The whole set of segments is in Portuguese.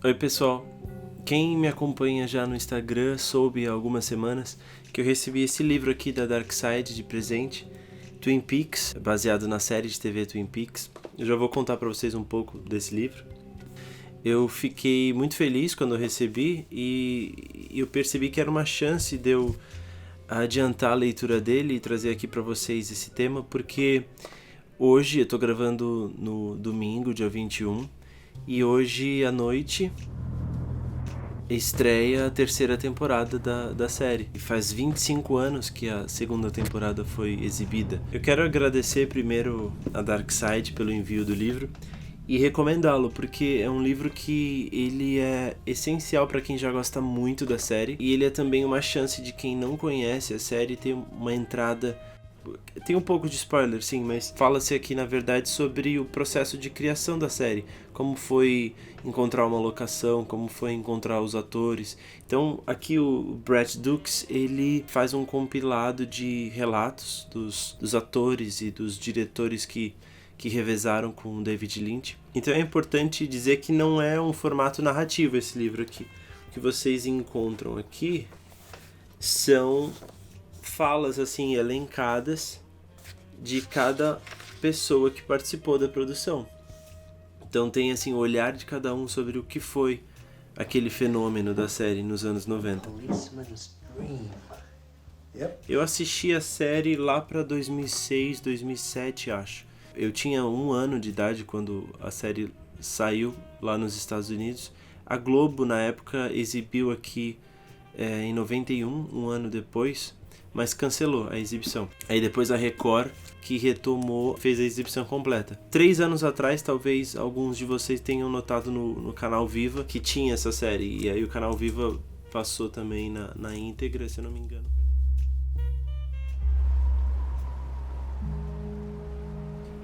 Oi pessoal, quem me acompanha já no Instagram soube há algumas semanas que eu recebi esse livro aqui da Dark Side de presente, Twin Peaks, baseado na série de TV Twin Peaks. Eu já vou contar para vocês um pouco desse livro. Eu fiquei muito feliz quando eu recebi e eu percebi que era uma chance de eu adiantar a leitura dele e trazer aqui para vocês esse tema, porque hoje eu tô gravando no domingo, dia 21, e hoje à noite estreia a terceira temporada da série. E faz 25 anos que a segunda temporada foi exibida. Eu quero agradecer primeiro a Dark Side pelo envio do livro e recomendá-lo, porque é um livro que ele é essencial para quem já gosta muito da série, e ele é também uma chance de quem não conhece a série ter uma entrada. Tem um pouco de spoiler, sim, mas fala-se aqui na verdade sobre o processo de criação da série, como foi encontrar uma locação, como foi encontrar os atores. Então aqui o Brett Dukes, ele faz um compilado de relatos dos atores e dos diretores que revezaram com o David Lynch. Então é importante dizer que não é um formato narrativo esse livro aqui. O que vocês encontram aqui são falas assim elencadas de cada pessoa que participou da produção. Então tem assim o olhar de cada um sobre o que foi aquele fenômeno da série nos anos 90. Eu assisti a série lá para 2006, 2007, acho. Eu tinha 1 ano de idade quando a série saiu lá nos Estados Unidos. A Globo, na época, exibiu aqui em 91, 1 ano depois, mas cancelou a exibição. Aí depois a Record, que retomou, fez a exibição completa. 3 anos atrás, talvez alguns de vocês tenham notado no canal Viva que tinha essa série. E aí o canal Viva passou também na íntegra, se eu não me engano.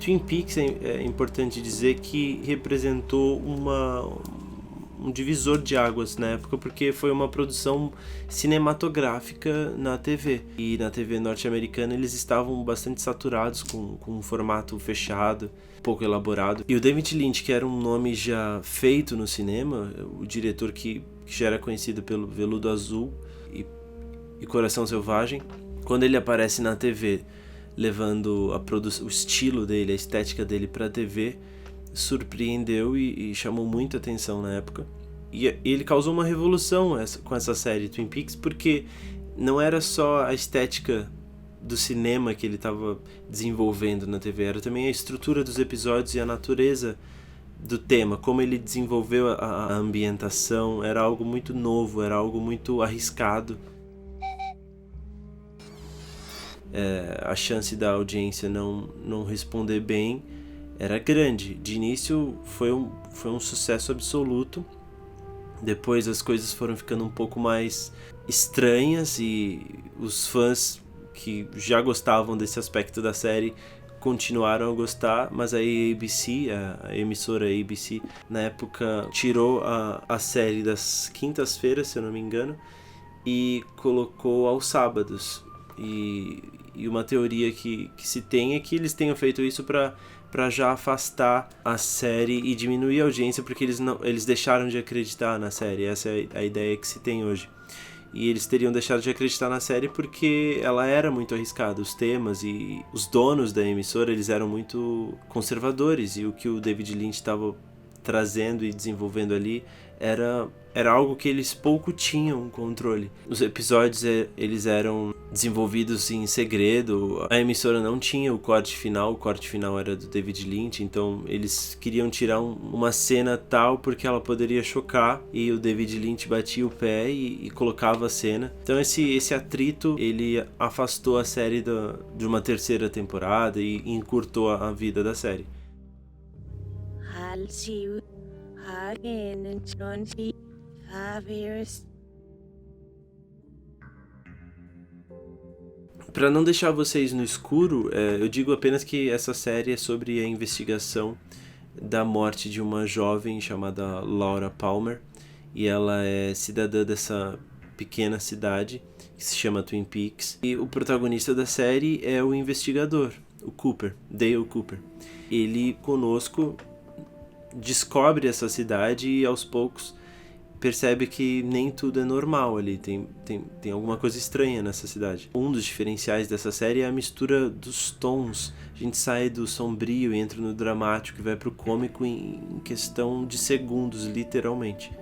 Twin Peaks é importante dizer que representou um divisor de águas na época, porque foi uma produção cinematográfica na TV. E na TV norte-americana eles estavam bastante saturados com um formato fechado, pouco elaborado. E o David Lynch, que era um nome já feito no cinema, o diretor que já era conhecido pelo Veludo Azul e Coração Selvagem, quando ele aparece na TV levando o estilo dele, a estética dele para a TV, surpreendeu e chamou muita atenção na época. E ele causou uma revolução com essa série Twin Peaks, porque não era só a estética do cinema que ele estava desenvolvendo na TV, era também a estrutura dos episódios e a natureza do tema, como ele desenvolveu a ambientação. Era algo muito novo, era algo muito arriscado. A chance da audiência não responder bem era grande. De início foi um sucesso absoluto. Depois as coisas foram ficando um pouco mais estranhas e os fãs que já gostavam desse aspecto da série continuaram a gostar, mas a ABC, a emissora ABC, na época tirou a série das quintas-feiras, se eu não me engano, e colocou aos sábados. E uma teoria que se tem é que eles tenham feito isso para já afastar a série e diminuir a audiência, porque eles deixaram de acreditar na série. Essa é a ideia que se tem hoje. E eles teriam deixado de acreditar na série porque ela era muito arriscada. Os temas e os donos da emissora, eles eram muito conservadores, e o que o David Lynch estava trazendo e desenvolvendo ali era algo que eles pouco tinham controle. Os episódios eles eram desenvolvidos em segredo, a emissora não tinha o corte final era do David Lynch, então eles queriam tirar uma cena tal porque ela poderia chocar, e o David Lynch batia o pé e colocava a cena. Então esse atrito, ele afastou a série de uma terceira temporada e encurtou a vida da série. Para não deixar vocês no escuro, eu digo apenas que essa série é sobre a investigação da morte de uma jovem chamada Laura Palmer, e ela é cidadã dessa pequena cidade que se chama Twin Peaks, e o protagonista da série é o investigador, o Cooper, Dale Cooper. Ele conosco descobre essa cidade e aos poucos percebe que nem tudo é normal ali, tem alguma coisa estranha nessa cidade. Um dos diferenciais dessa série é a mistura dos tons. A gente sai do sombrio e entra no dramático e vai pro cômico em questão de segundos, literalmente.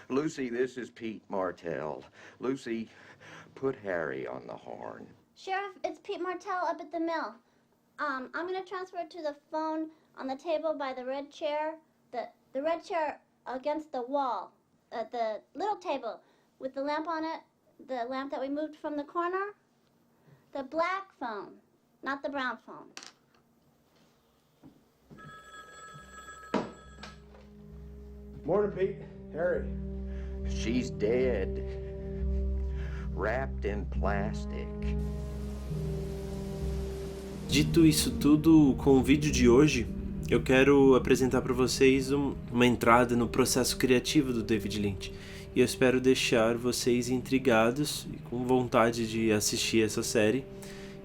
Lucy, this is Pete Martell. Lucy, put Harry on the horn. Sheriff, it's Pete Martell up at the mill. I'm gonna transfer it to the phone on the table by the red chair. The red chair against the wall. The little table with the lamp on it. The lamp that we moved from the corner. The black phone, not the brown phone. Morning, Pete. Harry. She's dead. Wrapped in plastic. Dito isso tudo, com o vídeo de hoje, eu quero apresentar para vocês uma entrada no processo criativo do David Lynch. E eu espero deixar vocês intrigados e com vontade de assistir essa série.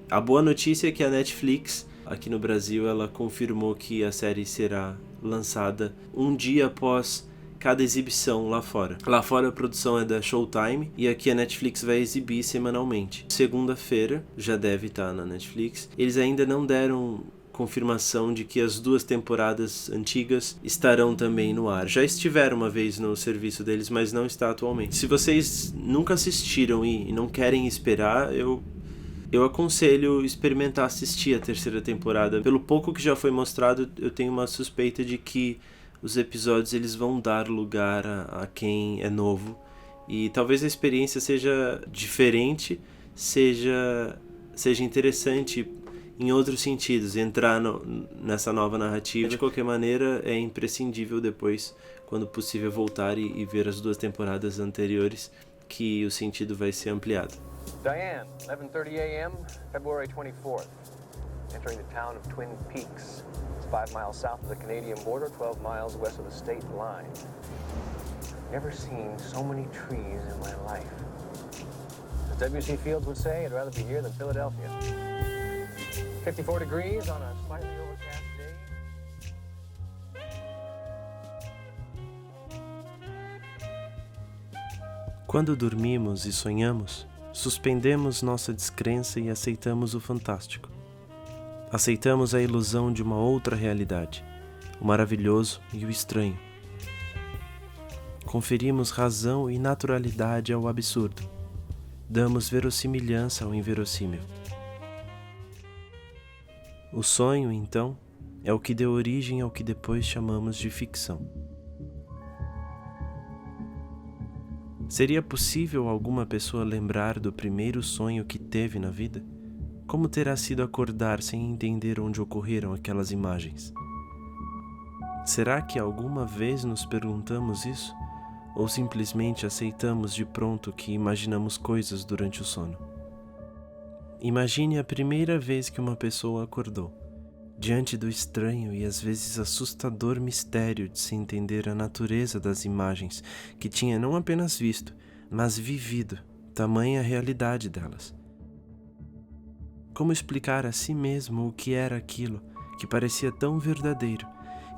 A boa notícia é que a Netflix, aqui no Brasil, ela confirmou que a série será lançada um dia após cada exibição lá fora. Lá fora a produção é da Showtime e aqui a Netflix vai exibir semanalmente. Segunda-feira já deve estar na Netflix. Eles ainda não deram confirmação de que as 2 temporadas antigas estarão também no ar. Já estiveram uma vez no serviço deles, mas não está atualmente. Se vocês nunca assistiram e não querem esperar, eu aconselho experimentar assistir a 3ª temporada. Pelo pouco que já foi mostrado, eu tenho uma suspeita de que os episódios eles vão dar lugar a quem é novo. E talvez a experiência seja diferente, seja interessante em outros sentidos, entrar nessa nova narrativa. De qualquer maneira, é imprescindível depois, quando possível, voltar e ver as 2 temporadas anteriores, que o sentido vai ser ampliado. Diane, 11:30 a.m., February 24th. Entering the town of Twin Peaks. It's 5 miles south of the Canadian border, 12 miles west of the state line. Never seen so many trees in my life. As W.C. Fields would say, I'd rather be here than Philadelphia. 54 degrees on a slightly overcast day. Quando dormimos e sonhamos, suspendemos nossa descrença e aceitamos o fantástico. Aceitamos a ilusão de uma outra realidade, o maravilhoso e o estranho. Conferimos razão e naturalidade ao absurdo. Damos verossimilhança ao inverossímil. O sonho, então, é o que deu origem ao que depois chamamos de ficção. Seria possível alguma pessoa lembrar do primeiro sonho que teve na vida? Como terá sido acordar sem entender onde ocorreram aquelas imagens? Será que alguma vez nos perguntamos isso? Ou simplesmente aceitamos de pronto que imaginamos coisas durante o sono? Imagine a primeira vez que uma pessoa acordou, diante do estranho e às vezes assustador mistério de se entender a natureza das imagens que tinha não apenas visto, mas vivido, tamanha a realidade delas. Como explicar a si mesmo o que era aquilo que parecia tão verdadeiro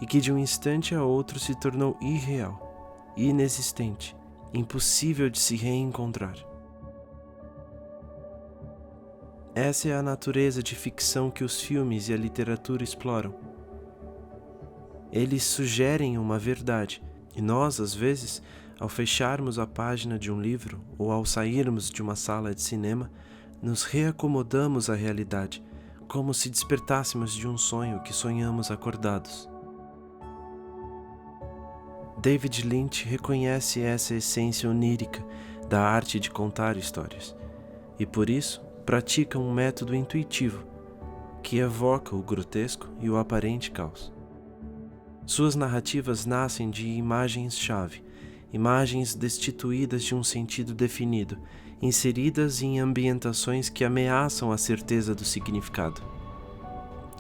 e que de um instante a outro se tornou irreal, inexistente, impossível de se reencontrar? Essa é a natureza de ficção que os filmes e a literatura exploram. Eles sugerem uma verdade, e nós, às vezes, ao fecharmos a página de um livro ou ao sairmos de uma sala de cinema, nos reacomodamos à realidade, como se despertássemos de um sonho que sonhamos acordados. David Lynch reconhece essa essência onírica da arte de contar histórias, e por isso pratica um método intuitivo que evoca o grotesco e o aparente caos. Suas narrativas nascem de imagens-chave, imagens destituídas de um sentido definido, inseridas em ambientações que ameaçam a certeza do significado.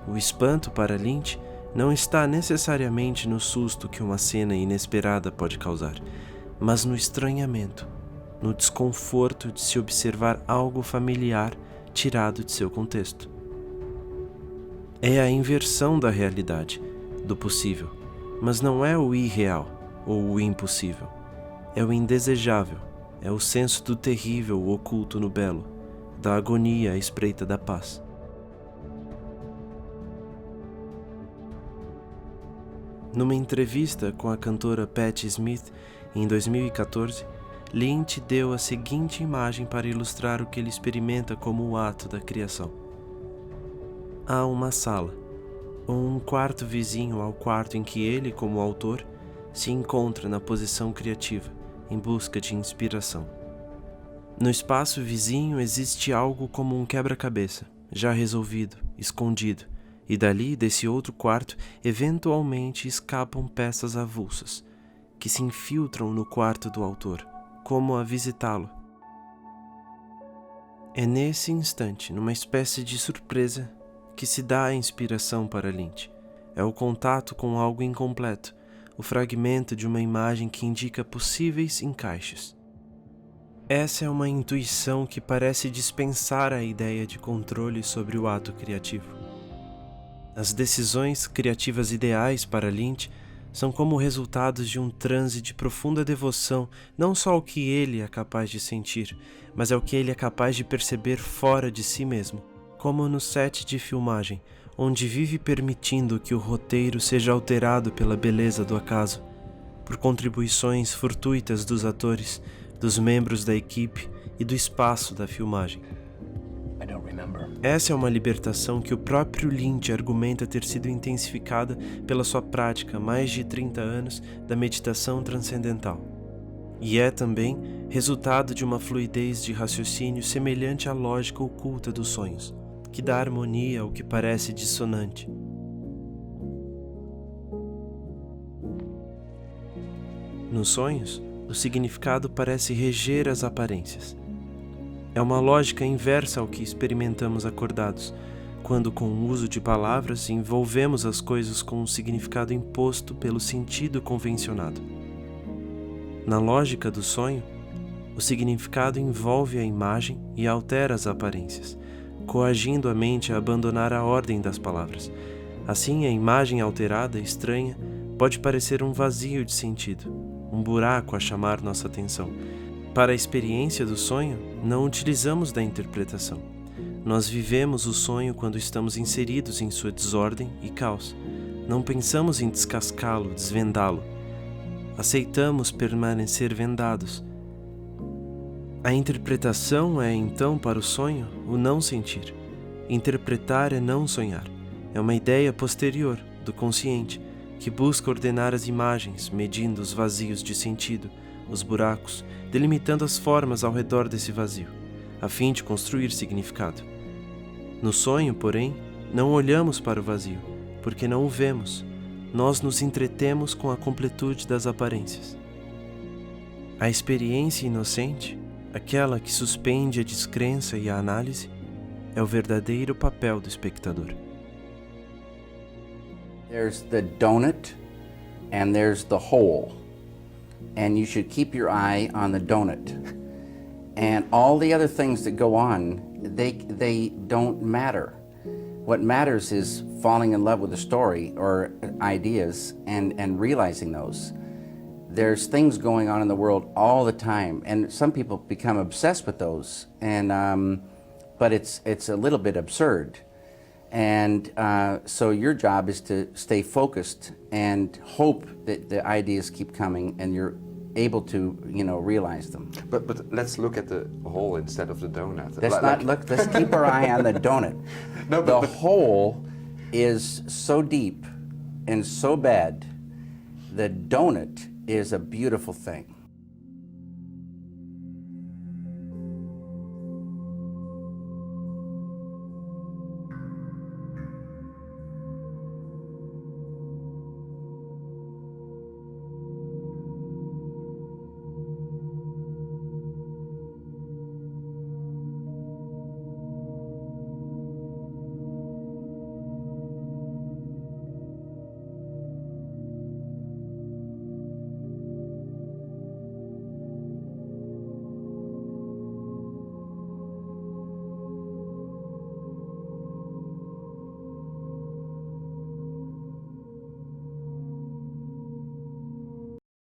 O espanto para Lynch não está necessariamente no susto que uma cena inesperada pode causar, mas no estranhamento, no desconforto de se observar algo familiar tirado de seu contexto. É a inversão da realidade, do possível, mas não é o irreal ou o impossível. É o indesejável, é o senso do terrível oculto no belo, da agonia à espreita da paz. Numa entrevista com a cantora Patti Smith, em 2014, Lynch deu a seguinte imagem para ilustrar o que ele experimenta como o ato da criação. Há uma sala, ou um quarto vizinho ao quarto em que ele, como autor, se encontra na posição criativa, em busca de inspiração. No espaço vizinho existe algo como um quebra-cabeça, já resolvido, escondido, e dali, desse outro quarto, eventualmente escapam peças avulsas, que se infiltram no quarto do autor, como a visitá-lo. É nesse instante, numa espécie de surpresa, que se dá a inspiração para Lynch. É o contato com algo incompleto, o fragmento de uma imagem que indica possíveis encaixes. Essa é uma intuição que parece dispensar a ideia de controle sobre o ato criativo. As decisões criativas ideais para Lynch são como resultados de um transe de profunda devoção, não só ao que ele é capaz de sentir, mas ao que ele é capaz de perceber fora de si mesmo, como no set de filmagem, onde vive permitindo que o roteiro seja alterado pela beleza do acaso, por contribuições fortuitas dos atores, dos membros da equipe e do espaço da filmagem. Essa é uma libertação que o próprio Lynch argumenta ter sido intensificada pela sua prática há mais de 30 anos da meditação transcendental. E é também resultado de uma fluidez de raciocínio semelhante à lógica oculta dos sonhos, que dá harmonia ao que parece dissonante. Nos sonhos, o significado parece reger as aparências. É uma lógica inversa ao que experimentamos acordados, quando com o uso de palavras envolvemos as coisas com um significado imposto pelo sentido convencionado. Na lógica do sonho, o significado envolve a imagem e altera as aparências, coagindo a mente a abandonar a ordem das palavras. Assim, a imagem alterada, estranha, pode parecer um vazio de sentido, um buraco a chamar nossa atenção. Para a experiência do sonho, não utilizamos da interpretação. Nós vivemos o sonho quando estamos inseridos em sua desordem e caos. Não pensamos em descascá-lo, desvendá-lo. Aceitamos permanecer vendados. A interpretação é, então, para o sonho, o não sentir. Interpretar é não sonhar. É uma ideia posterior, do consciente, que busca ordenar as imagens, medindo os vazios de sentido, os buracos, delimitando as formas ao redor desse vazio, a fim de construir significado. No sonho, porém, não olhamos para o vazio, porque não o vemos. Nós nos entretemos com a completude das aparências. A experiência inocente, aquela que suspende a descrença e a análise, é o verdadeiro papel do espectador. There's the donut and there's the hole. And you should keep your eye on the donut. And all the other things that go on, they don't matter. What matters is falling in love with a story or ideas and realizing those. There's things going on in the world all the time, and some people become obsessed with those. And but it's a little bit absurd. And so your job is to stay focused and hope that the ideas keep coming and you're able to, realize them. But let's look at the hole instead of the donut. Let's keep our eye on the donut. No, the hole is so deep and so bad. The donut is a beautiful thing.